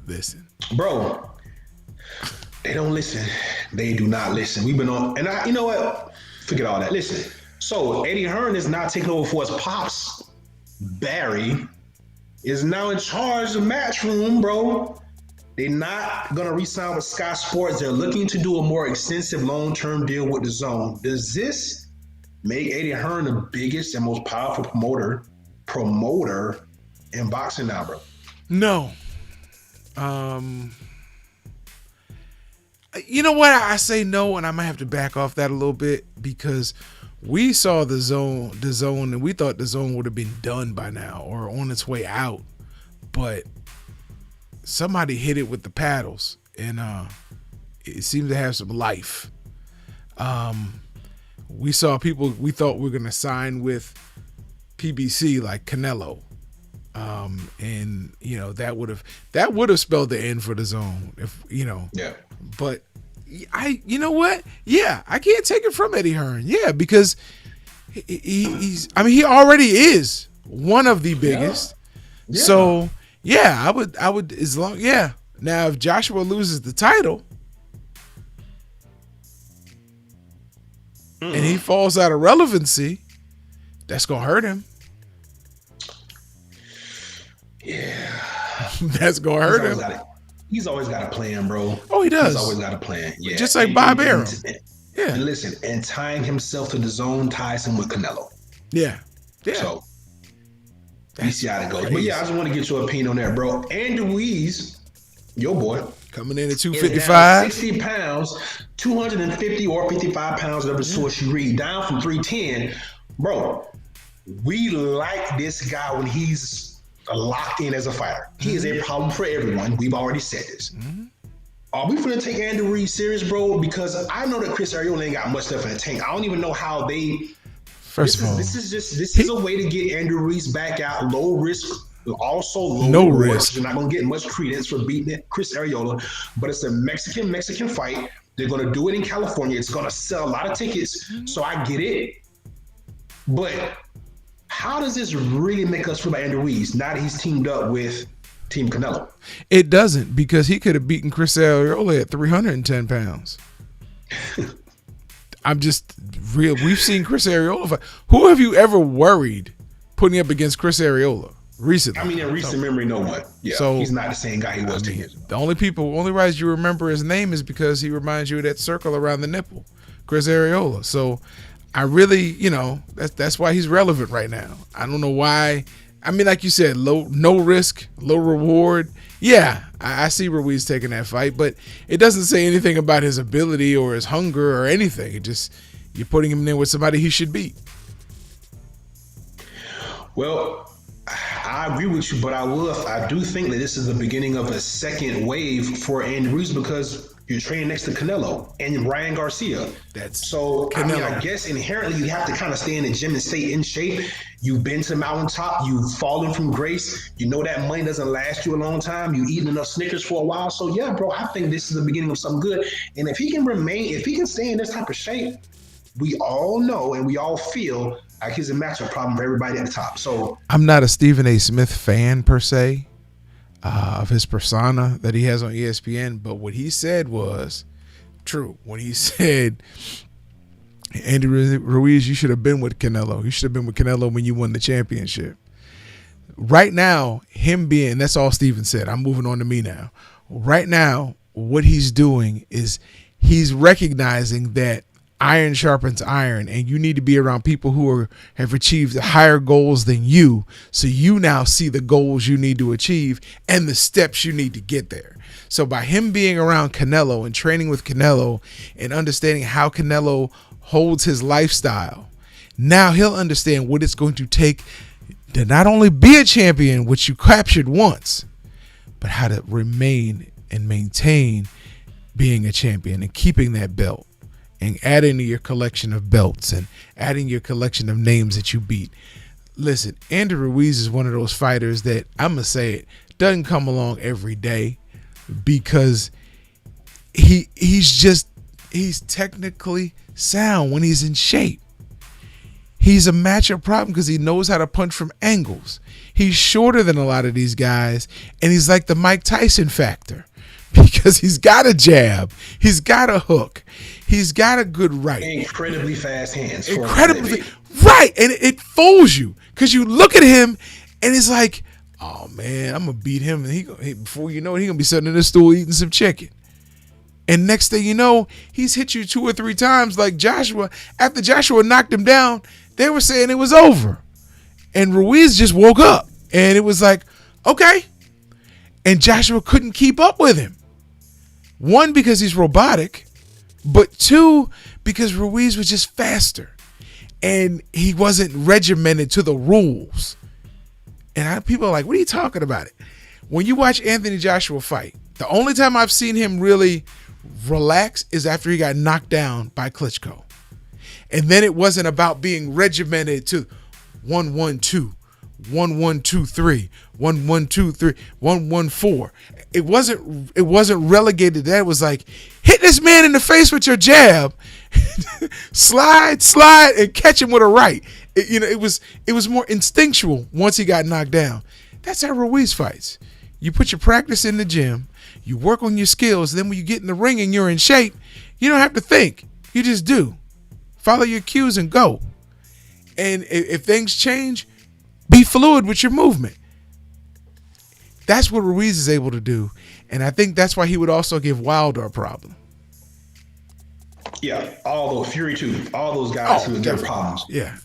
listen, bro. They don't listen. They do not listen. We've been on, and you know what? Forget all that. Listen. So Eddie Hearn is not taking over for his pops. Barry is now in charge of Matchroom, bro. They're not gonna re-sign with Sky Sports. They're looking to do a more extensive long-term deal with the Zone. Does this make Eddie Hearn the biggest and most powerful promoter in boxing now, bro? No. You know what? I say no, and I might have to back off that a little bit because we saw the zone, and we thought the Zone would have been done by now or on its way out, but somebody hit it with the paddles, and it seemed to have some life. We saw people we thought we were gonna sign with PBC like Canelo, and that would have spelled the end for the Zone if Yeah. But you know what? Yeah, I can't take it from Eddie Hearn. Yeah, because he already is one of the biggest. Yeah. So yeah, I would as long. Yeah. Now if Joshua loses the title, and he falls out of relevancy, that's gonna hurt him. Yeah. That's gonna hurt him. He's always got a plan, bro. Oh, he does. He's always got a plan. Yeah. Just like Bob Arum. Yeah. And listen, and tying himself to the zone ties him with Canelo. Yeah. Yeah. So we see how it goes. But yeah, I just want to get your opinion on that, bro. Andrew Ruiz, your boy, coming in at is down 255. 60 pounds, 250 or 55 pounds, whatever source you read, down from 310. Bro, we like this guy when he's locked in as a fighter. He is a problem for everyone. We've already said this. Are we going to take Andrew Ruiz serious, bro? Because I know that Chris Arreola ain't got much stuff in the tank. I don't even know how they... First of all, this is a way to get Andrew Ruiz back out, low risk, also low no reward. risk. You're not going to get much credence for beating Chris Arreola, but it's a Mexican fight. They're going to do it in California. It's going to sell a lot of tickets, so I get it. But how does this really make us feel about Andrew Ruiz now that he's teamed up with Team Canelo? It doesn't, because he could have beaten Chris Arreola at 310 pounds. I'm just real. We've seen Chris Arreola fight. Who have you ever worried putting up against Chris Arreola recently? I mean, in recent memory, no one. Yeah, so, he's not the same guy he was 10 years ago. The only reason you remember his name is because he reminds you of that circle around the nipple, Chris Arreola. So I really, that's why he's relevant right now. I don't know why. I mean, like you said, no risk, low reward. Yeah, I see Ruiz taking that fight, but it doesn't say anything about his ability or his hunger or anything. It just, you're putting him in with somebody he should beat. Well, I agree with you, but I do think that this is the beginning of a second wave for Andy Ruiz, because you're training next to Canelo and Ryan Garcia. I guess inherently you have to kind of stay in the gym and stay in shape. You've been to the mountaintop. You've fallen from grace. You know that money doesn't last you a long time. You've eaten enough Snickers for a while. So yeah, bro, I think this is the beginning of something good. And if he can stay in this type of shape, we all know and we all feel like he's a matchup problem for everybody at the top. So I'm not a Stephen A. Smith fan per se, of his persona that he has on ESPN, but what he said was true. When he said, Andy Ruiz, you should have been with Canelo. You should have been with Canelo when you won the championship. Right now, that's all Stephen said. I'm moving on to me now. Right now, what he's doing is he's recognizing that iron sharpens iron, and you need to be around people who have achieved higher goals than you, so you now see the goals you need to achieve and the steps you need to get there. So by him being around Canelo and training with Canelo and understanding how Canelo holds his lifestyle, now he'll understand what it's going to take to not only be a champion, which you captured once, but how to remain and maintain being a champion and keeping that belt, and adding to your collection of belts and adding your collection of names that you beat. Listen, Andy Ruiz is one of those fighters that, I'm going to say it, doesn't come along every day, because he's technically sound when he's in shape. He's a matchup problem because he knows how to punch from angles. He's shorter than a lot of these guys, and he's like the Mike Tyson factor, because he's got a jab, he's got a hook, he's got a good right. Incredibly fast hands. Right, and it fools you because you look at him and it's like, oh man, I'm gonna beat him, and before you know it, he's gonna be sitting in the stool eating some chicken. And next thing you know, he's hit you 2 or 3 times like Joshua. After Joshua knocked him down, they were saying it was over, and Ruiz just woke up, and it was like, okay. And Joshua couldn't keep up with him. 1, because he's robotic, but 2, because Ruiz was just faster and he wasn't regimented to the rules. And people are like, what are you talking about it? When you watch Anthony Joshua fight, the only time I've seen him really relax is after he got knocked down by Klitschko. And then it wasn't about being regimented to 1-1-2. 1-1-2-3, 1-1-2-3, 1-1-4. It wasn't relegated to that. It was like, hit this man in the face with your jab, slide, and catch him with a right. It was more instinctual once he got knocked down. That's how Ruiz fights. You put your practice in the gym, you work on your skills, then when you get in the ring and you're in shape, you don't have to think. You just do. Follow your cues and go. And if things change, be fluid with your movement. That's what Ruiz is able to do. And I think that's why he would also give Wilder a problem. Yeah, all those Fury too. All those guys who get problems. Yeah.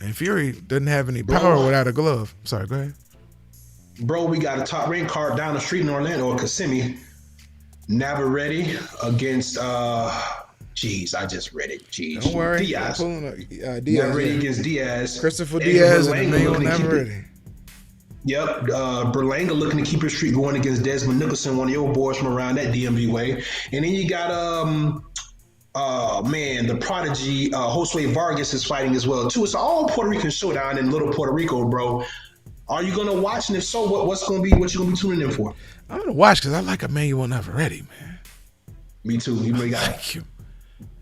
And Fury doesn't have any power without a glove. Sorry, go ahead. Bro, we got a top rank card down the street in Orlando, Kissimmee. Navarrete against I just read it. Don't worry. Diaz. Diaz Navarrete against Diaz. Christopher Diaz and Emilio Navarrete. Yep, Berlanga looking to keep his streak going against Desmond Nicholson, one of your boys from around that DMV way. And then you got the prodigy Josue Vargas is fighting as well too. It's all Puerto Rican showdown in Little Puerto Rico, bro. Are you gonna watch? And if so, what you gonna be tuning in for? I'm gonna watch because I like Emmanuel Navarrete, man. Me too. Thank you.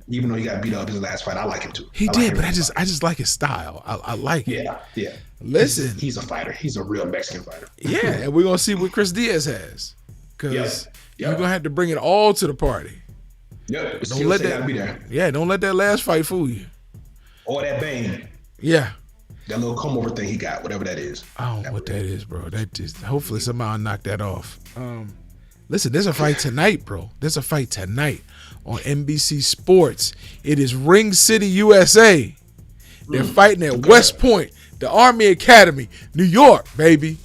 Even though he got beat up his last fight, I like him too. He did, but I just like his style. I like it. Yeah. Listen, he's a fighter. He's a real Mexican fighter. Yeah, and we're gonna see what Chris Diaz has, because you're gonna have to bring it all to the party. Yep. Don't let that gotta be there. Yeah, don't let that last fight fool you. Or that bang. Yeah. That little come over thing he got, whatever that is. I don't know what that is, bro. That just hopefully somehow I'll knock that off. Listen, there's a fight tonight, bro. There's a fight tonight on NBC Sports. It is Ring City, USA. They're fighting at West Point, the Army Academy, New York, baby.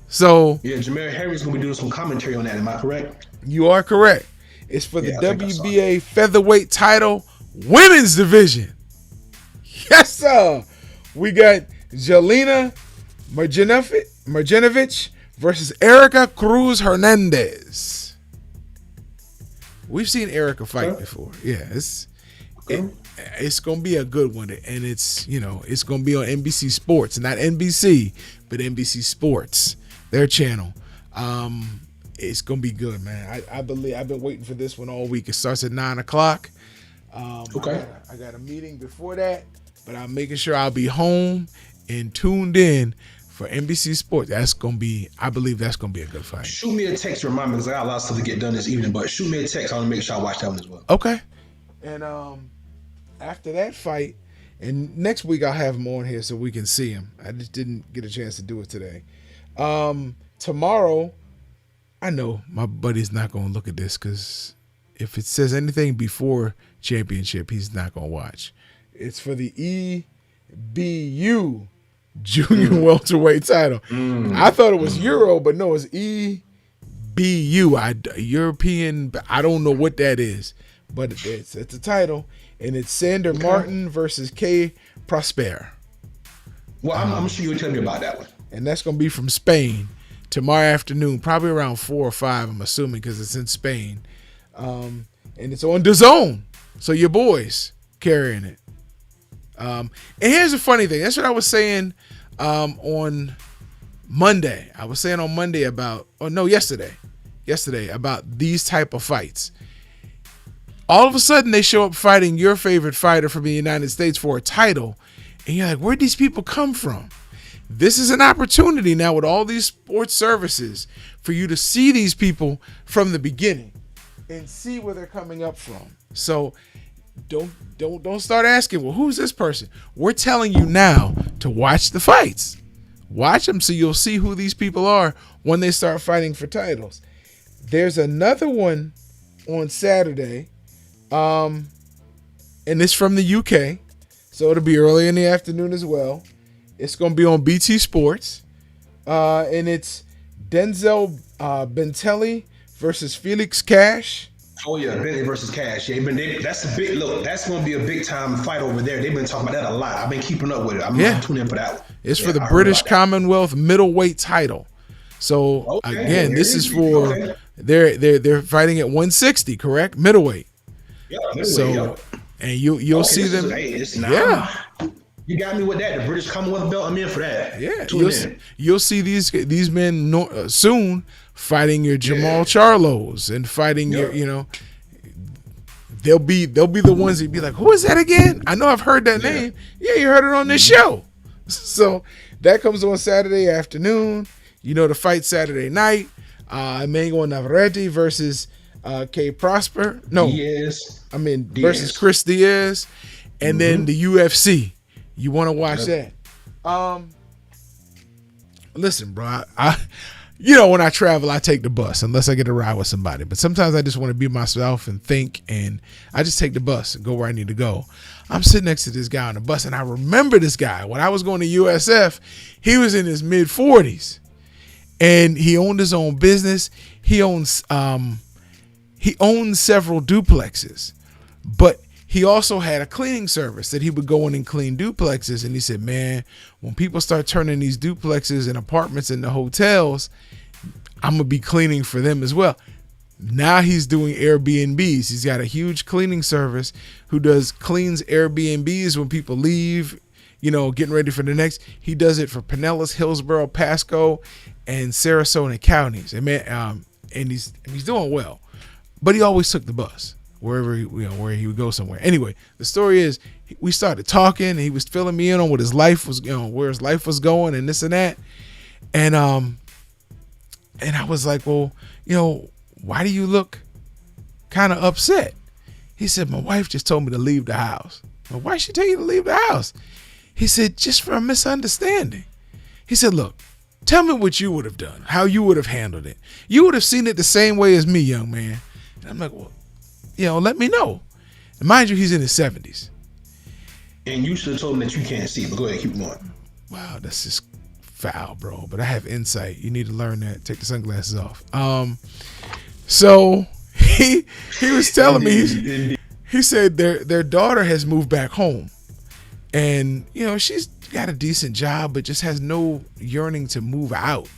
So yeah, Jameer Harry's gonna be doing some commentary on that. Am I correct? You are correct. It's for the WBA featherweight title, women's division. Yes, sir. We got Jelena Marjanovic versus Erica Cruz Hernandez. We've seen Erica fight before. Yeah, it's gonna be a good one, and it's gonna be on NBC Sports, not NBC, but NBC Sports, their channel. It's gonna be good, man. I believe I've been waiting for this one all week. It starts at 9:00. I got a meeting before that, but I'm making sure I'll be home and tuned in for NBC Sports. I believe that's gonna be a good fight. Shoot me a text to remind me, because I got a lot of stuff to get done this evening, but shoot me a text. I want to make sure I watch that one as well. Okay. And after that fight, and next week I'll have him on here so we can see him. I just didn't get a chance to do it today. Tomorrow, I know my buddy's not gonna look at this, because if it says anything before championship, he's not gonna watch. It's for the EBU junior welterweight title. I thought it was Euro, but no, it's EBU. European. I don't know what that is, but it's a title, and it's Sander Martin versus Kay Prosper. Well, I'm sure you'll tell me about that one. And that's gonna be from Spain tomorrow afternoon, probably around 4 or 5. I'm assuming, because it's in Spain, and it's on DAZN. So your boys carrying it. And here's the funny thing. That's what I was saying on Monday. I was saying on Monday yesterday about these type of fights. All of a sudden, they show up fighting your favorite fighter from the United States for a title, and you're like, where'd these people come from? This is an opportunity now with all these sports services for you to see these people from the beginning and see where they're coming up from. So don't start asking, well, who's this person? We're telling you now to watch the fights. Watch them so you'll see who these people are when they start fighting for titles. There's another one on Saturday, and it's from the UK, so it'll be early in the afternoon as well. It's going to be on BT Sports, and it's Denzel Bentelli versus Felix Cash. Oh yeah, Bentley versus Cash. Yeah, that's a big look. That's going to be a big time fight over there. They've been talking about that a lot. I've been keeping up with it. I'm tuning in for that one. It's for the British Commonwealth middleweight title. So again, this is for they're fighting at 160, correct? Middleweight. Yeah, middleweight. And you'll see them. You got me with that. The British Commonwealth belt. I'm in for that. Yeah, you'll see these men soon fighting your Jamal Charlos and fighting your, they'll be the ones that be like, who is that again? I know I've heard that name. Yeah, you heard it on this show. So that comes on Saturday afternoon. The fight Saturday night. Emmanuel Navarrete versus K Prosper. No, Diaz. versus Chris Diaz, and then the UFC. You want to watch that? Listen, bro. I when I travel, I take the bus unless I get a ride with somebody. But sometimes I just want to be myself and think, and I just take the bus and go where I need to go. I'm sitting next to this guy on the bus, and I remember this guy. When I was going to USF, he was in his mid-40s, and he owned his own business. He owns several duplexes, but he also had a cleaning service that he would go in and clean duplexes. And he said, man, when people start turning these duplexes and apartments into hotels, I'm going to be cleaning for them as well. Now he's doing Airbnbs. He's got a huge cleaning service who cleans Airbnbs when people leave, getting ready for the next. He does it for Pinellas, Hillsborough, Pasco, and Sarasota counties. And man, and he's doing well. But he always took the bus where he would go somewhere. Anyway, the story is we started talking, and he was filling me in on what his life was, where his life was going and this and that. And I was like, well, why do you look kind of upset? He said, my wife just told me to leave the house. Well, why she tell you to leave the house? He said, just for a misunderstanding. He said, look, tell me what you would have done, how you would have handled it. You would have seen it the same way as me, young man. And I'm like, well, let me know. And mind you, he's in his 70s. And you should have told him that you can't see, but go ahead, keep going. Wow, that's just foul, bro. But I have insight. You need to learn that. Take the sunglasses off. So he was telling me, he said their daughter has moved back home. And, she's got a decent job, but just has no yearning to move out.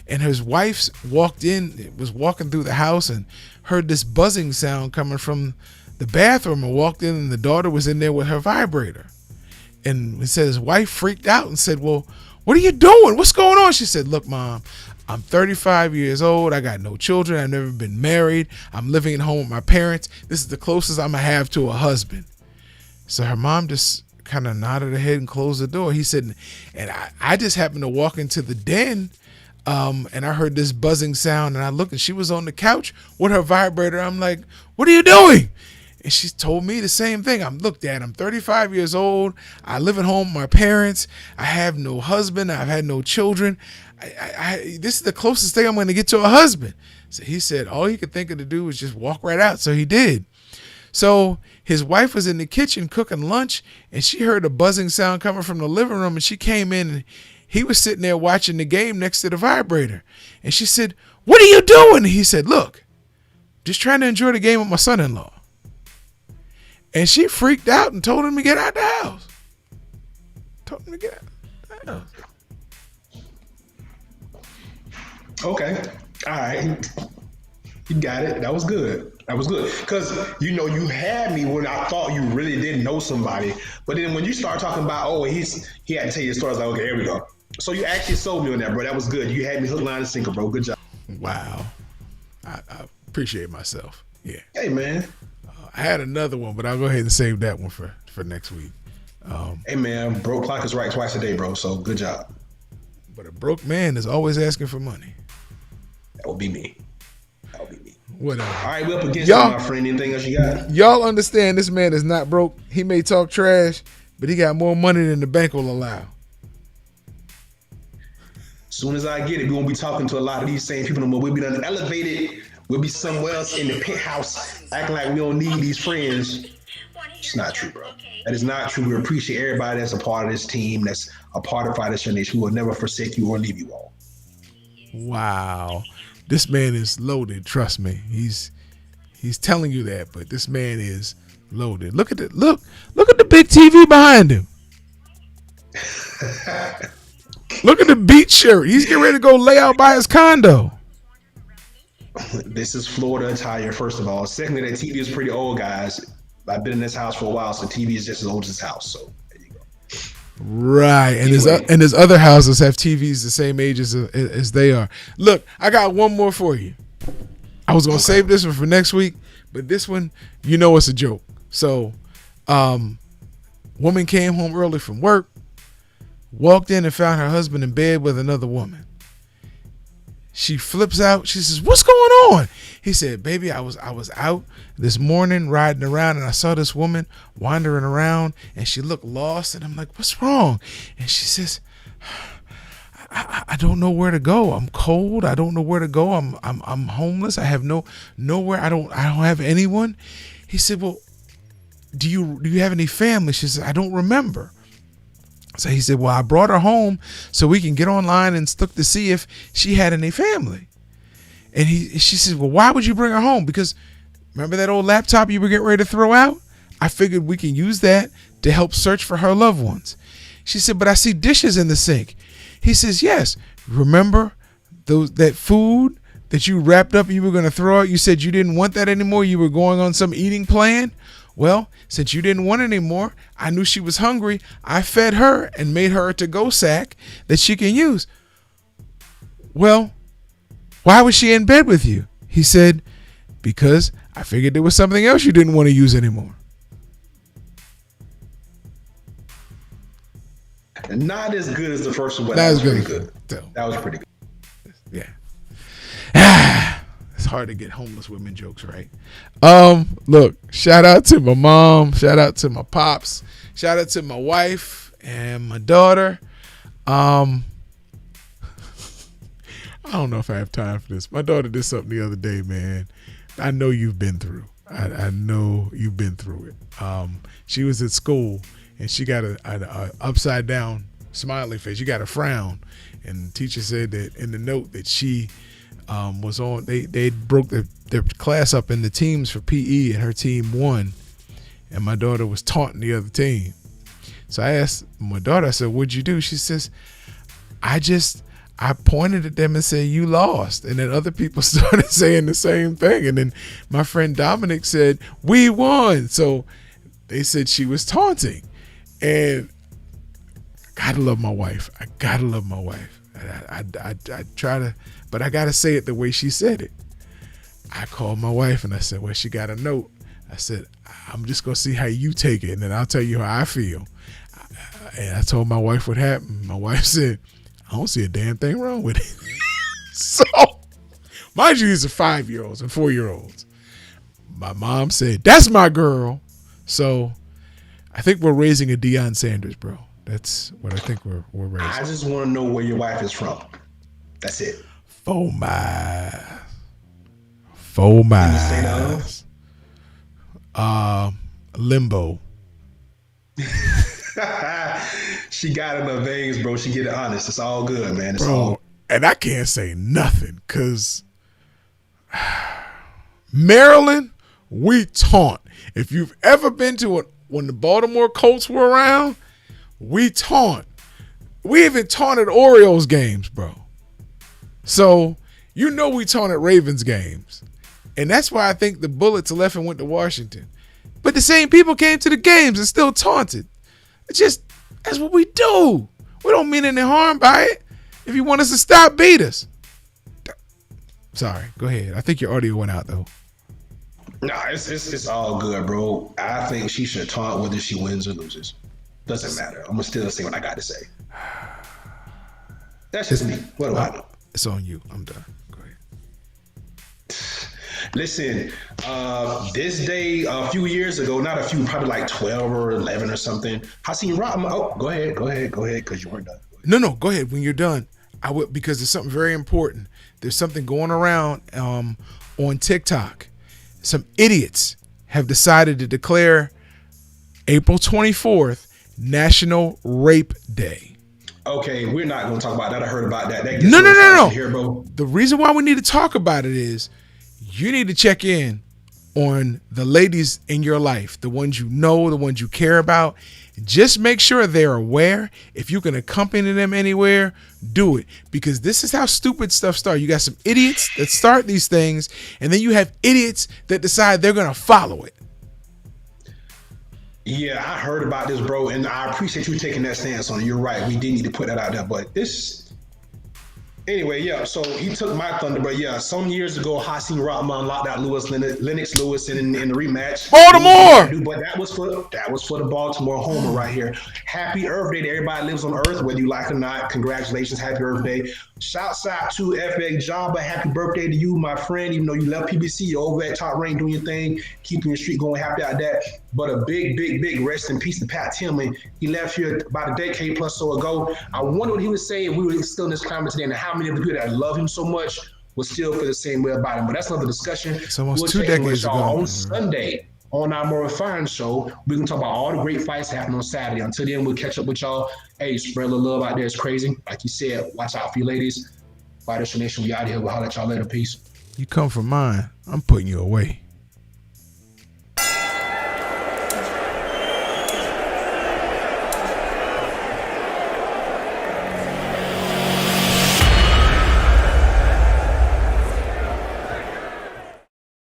And his wife was walking through the house and heard this buzzing sound coming from the bathroom, and walked in, and the daughter was in there with her vibrator. And he said his wife freaked out and said, well, what are you doing? What's going on? She said, look, Mom, I'm 35 years old. I got no children. I've never been married. I'm living at home with my parents. This is the closest I'm going to have to a husband. So her mom just kind of nodded her head and closed the door. He said, and I just happened to walk into the den, and I heard this buzzing sound, and I looked, and she was on the couch with her vibrator. I'm like, what are you doing? And she told me the same thing. I'm 35 years old. I live at home with my parents. I have no husband. I've had no children. This is the closest thing I'm going to get to a husband. So he said all he could think of to do was just walk right out. So he did. So his wife was in the kitchen cooking lunch, and she heard a buzzing sound coming from the living room, and she came in, and he was sitting there watching the game next to the vibrator. And she said, what are you doing? And he said, look, just trying to enjoy the game with my son-in-law. And she freaked out and told him to get out the house. Okay. All right. You got it. That was good. Because, you had me when I thought you really didn't know somebody. But then when you start talking about, he had to tell you the story, I was like, okay, here we go. So you actually sold me on that, bro. That was good. You had me hook, line, and sinker, bro. Good job. Wow. I appreciate myself. Yeah. Hey, man. I had another one, but I'll go ahead and save that one for next week. Hey, man, broke clock is right twice a day, bro. So good job. But a broke man is always asking for money. That would be me. Whatever. All right, we up against y'all, my friend. Anything else you got? Y'all understand this man is not broke. He may talk trash, but he got more money than the bank will allow. Soon as I get it, we won't be talking to a lot of these same people no more. We'll be done elevated. We'll be somewhere else in the penthouse acting like we don't need these friends. It's not true, bro. That is not true. We appreciate everybody that's a part of this team, that's a part of Friday Nation, who will never forsake you or leave you all. Wow. This man is loaded. Trust me. He's telling you that, but this man is loaded. Look at the big TV behind him. Look at the beach shirt. He's getting ready to go lay out by his condo. This is Florida attire, first of all. Secondly, that TV is pretty old, guys. I've been in this house for a while, so TV is just as old as this house. So there you go. Right, and his other houses have TVs the same age as they are. Look, I got one more for you. I was gonna save this one for next week, but this one, it's a joke. So, woman came home early from work, walked in and found her husband in bed with another woman. She flips out. She says, "What's going on? He said, baby, I was out this morning riding around and I saw this woman wandering around and she looked lost. And I'm like, what's wrong? And she says, I don't know where to go. I'm cold. I don't know where to go. I'm homeless. I have nowhere. I don't have anyone. He said, well, do you have any family? She said, I don't remember. So he said, well, I brought her home so we can get online and look to see if she had any family. And she said, well, why would you bring her home? Because remember that old laptop you were getting ready to throw out? I figured we can use that to help search for her loved ones. She said, but I see dishes in the sink. He says, yes. Remember that food that you wrapped up you were going to throw out? You said you didn't want that anymore. You were going on some eating plan. Well, since you didn't want it anymore, I knew she was hungry. I fed her and made her a to-go sack that she can use. Well, why was she in bed with you? He said, because I figured there was something else you didn't want to use anymore. Not as good as the first one, but That that was was pretty good. good. That was pretty good. Yeah. It's hard to get homeless women jokes right. Look, shout out to my mom, shout out to my pops, shout out to my wife and my daughter. I don't know if I have time for this. My daughter did something the other day, man. I know you've been through. I know you've been through it. She was at school and she got a upside down smiley face. She got a frown, and the teacher said that in the note that she was on. They broke their class up into teams for PE, and her team won. And my daughter was taunting the other team. So I asked my daughter, I said, what'd you do? She says, I pointed at them and said, you lost. And then other people started saying the same thing. And then my friend Dominic said, we won. So they said she was taunting. And I gotta love my wife. I try to, but I gotta say it the way she said it. I called my wife and I said, well, she got a note. I said, I'm just gonna see how you take it, and then I'll tell you how I feel. And I told my wife what happened. My wife said, I don't see a damn thing wrong with it. So, mind you, these are 5-year-olds and 4-year-olds. My mom said, that's my girl. So I think we're raising a Deion Sanders, bro. That's what I think we're raising. I just want to know where your wife is from. That's it. Four miles. Limbo. She got in her veins, bro. She get it honest. It's all good, man. It's Bro, all. and I can't say nothing because Maryland, we taunt. If you've ever been to it when the Baltimore Colts were around, we taunt. We even taunted Orioles games, bro. So, you know we taunted Ravens games. And that's why I think the Bullets left and went to Washington. But the same people came to the games and still taunted. It's just, that's what we do. We don't mean any harm by it. If you want us to stop, beat us. Sorry, go ahead. I think your audio went out, though. Nah, it's all good, bro. I think she should taunt whether she wins or loses. Doesn't matter. I'm gonna still say what I got to say. That's just me. What do I know? It's on you. I'm done. Go ahead. Listen, this day a few years ago, not a few, probably like 12 or 11 or something. I seen Rob. Oh, go ahead, because you weren't done. No, go ahead. When you're done, I would, because there's something very important. There's something going around on TikTok. Some idiots have decided to declare April 24th National Rape Day. Okay, we're not going to talk about that. I heard about that. That gets No. Here, bro. The reason why we need to talk about it is you need to check in on the ladies in your life, the ones you know, the ones you care about. Just make sure they're aware. If you can accompany them anywhere, do it. Because this is how stupid stuff starts. You got some idiots that start these things, and then you have idiots that decide they're going to follow it. Yeah, I heard about this, bro, and I appreciate you taking that stance on it. You're right. We did need to put that out there, but it's Anyway, yeah, so he took my thunder, but yeah, some years ago, Hasim Rahman locked out Lennox Lewis in the rematch. Baltimore! But that was for the Baltimore homer right here. Happy Earth Day to everybody that lives on Earth, whether you like it or not. Congratulations, happy Earth Day. Shouts out to FX Jabba. Happy birthday to you, my friend. Even though you left PBC, you're over at Top Rank doing your thing, keeping your streak going. Happy out that. But a big rest in peace to Pat Tillman. He left here about a decade plus so ago. I wonder what he would say if we were still in this climate today, and how many of the people that love him so much would still feel the same way about him. But that's another discussion. It's almost We'll 2 check in with decades y'all ago. on Sunday on our More Refined show. We can talk about all the great fights happening on Saturday. Until then, we'll catch up with y'all. Hey, spread a little love out there. It's crazy. Like you said, watch out for you ladies. Fighters Nation, we out here. We'll holler at y'all later. Peace. You come from mine, I'm putting you away.